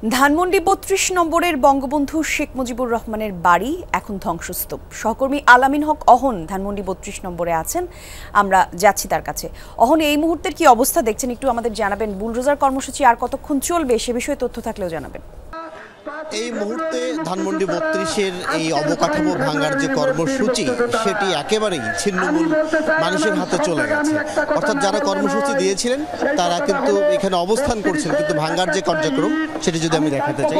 ধানমন্ডি ৩২ নম্বরের বঙ্গবন্ধু শেখ মুজিবুর রহমানের বাড়ি এখন ধ্বংসস্তূপ। সহকর্মী আলামিন হক অহন ধানমন্ডি ৩২ নম্বরে আছেন, আমরা যাচ্ছি তার কাছে। অহন, এই মুহূর্তের কি অবস্থা দেখছেন একটু আমাদের জানাবেন। বুলডোজার কর্মসূচি আর কতক্ষণ চলবে সে বিষয়ে তথ্য থাকলেও জানাবেন। এই মুহূর্তে ধানমন্ডি ৩২-এর এই অবকাঠামো ভাঙার যে কর্মসূচি সেটি একেবারেই ছিন্নমূল মানুষের হাতে চলে গেছে। অর্থাৎ যারা কর্মসূচি দিয়েছিলেন তারা কিন্তু এখানে অবস্থান করছেন, কিন্তু ভাঙার যে কার্যক্রম সেটি যদি আমি দেখাতে চাই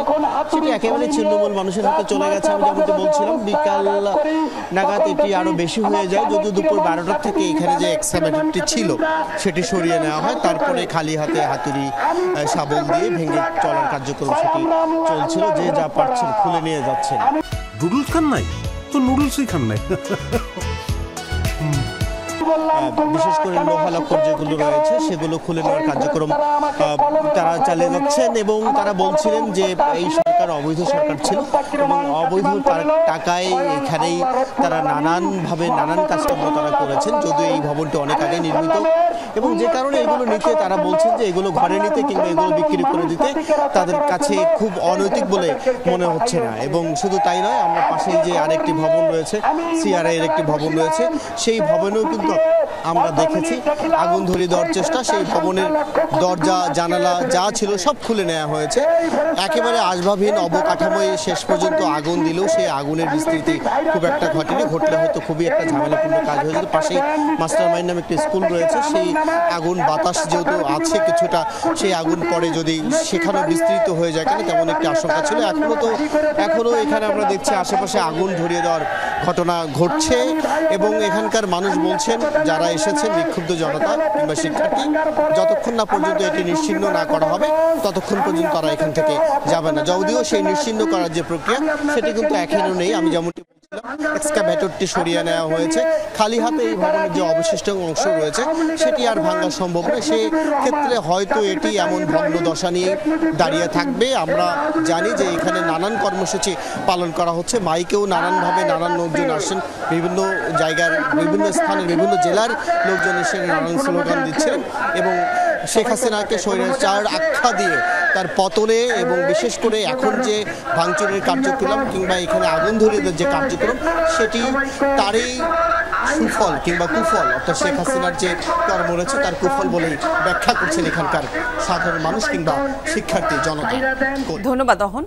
সেটি একেবারেই ছিন্নমূল মানুষের হাতে চলে গেছে। আমি যেমনটি বলছিলাম, বিকাল নাগাদ এটি আরও বেশি হয়ে যায়, যদিও দুপুর 12টার থেকে এখানে যে এক্সকাভেটরটি ছিল সেটি সরিয়ে নেওয়া হয়। তারপরে খালি হাতে হাতুড়ি শাবল দিয়ে ভেঙে চলার কার্যক্রম সেটি চলছিল। যে যা পারছেন খুলে নিয়ে যাচ্ছেন। নুডলস খান নাই তো নুডলসই খান নাই। বিশেষ করে লোহা লক্কর যেগুলো রয়েছে সেগুলো খুলে নেওয়ার কার্যক্রম তারা চালিয়ে যাচ্ছেন এবং তারা বলছিলেন যে এই সরকার অবৈধ সরকার ছিল এবং অবৈধ টাকায় এখানেই তারা নানানভাবে নানান কাজকর্ম তারা করেছেন, যদিও এই ভবনটি অনেক আগে নির্মিত এবং যে কারণে এগুলো নিতে তারা বলছেন যে এগুলো ঘরে নিতে কিংবা এগুলো বিক্রি করে দিতে তাদের কাছে খুব অনৈতিক বলে মনে হচ্ছে না। এবং শুধু তাই নয়, আমরা পাশেই যে আরেকটি ভবন রয়েছে, সিআরআই এর একটি ভবন রয়েছে, সেই ভবনেও কিন্তু আমরা দেখেছি আগুন ধরিয়ে দেওয়ার চেষ্টা। সেই ভবনের দরজা জানালা যা ছিল সব খুলে নেওয়া হয়েছে। একেবারে আসবাবহীন অবকাঠামোয় শেষ পর্যন্ত আগুন দিলেও সেই আগুনের বিস্তৃতি খুব একটা ঘটেনি। ঘটলে হয়তো খুবই একটা ঝামেলাপূর্ণ কাজ হয়ে যেত। পাশেই মাস্টার মাইন্ড নামে একটি স্কুল রয়েছে, সেই আগুন বাতাস যেহেতু আছে কিছুটা, সেই আগুন পরে যদি সেখানেও বিস্তৃত হয়ে যায় কেন তেমন একটি আশঙ্কা ছিল। এখনো এখানে আমরা দেখছি আশেপাশে আগুন ধরিয়ে দেওয়ার ঘটনা ঘটছে এবং এখানকার মানুষ বলছেন, যারা এসেছেন বিক্ষুব্ধ জনতা কিংবা শিক্ষার্থী, যতক্ষণ না পর্যন্ত এটি নিশ্চিহ্ন না করা হবে ততক্ষণ পর্যন্ত তারা এখান থেকে যাবে না। যদিও সেই নিশ্চিহ্ন করার যে প্রক্রিয়া সেটি কিন্তু এখনো নেই। আমি যেমনটি এক্সকাভেটরটি সরিয়ে নেওয়া হয়েছে, খালি হাতে এই ভবনের যে অবশিষ্ট অংশ রয়েছে সেটি আর ভাঙা সম্ভব নয়। সে ক্ষেত্রে হয়তো এটি এমন ভগ্ন দশা নিয়ে দাঁড়িয়ে থাকবে। আমরা জানি যে এখানে নানান কর্মসূচি পালন করা হচ্ছে, মাইকেও নানানভাবে নানান লোকজন আসছেন, বিভিন্ন জায়গার বিভিন্ন স্থানের বিভিন্ন জেলার লোকজন এসে নানান স্লোগান দিচ্ছেন এবং শেখ হাসিনাকে স্বৈরাচার আখ্যা দিয়ে তার পতনে এবং বিশেষ করে এখন যে ভাঙচুরের কার্যক্রম কিংবা এখানে আগুন ধরিয়ে দেওয়ার যে কার্যক্রম সেটি তারই সুফল কিংবা কুফল, অর্থাৎ শেখ হাসিনার যে কর্ম রয়েছে তার কুফল বলেই ব্যাখ্যা করছেন এখানকার সাধারণ মানুষ কিংবা শিক্ষার্থী জনতা। ধন্যবাদ অহন।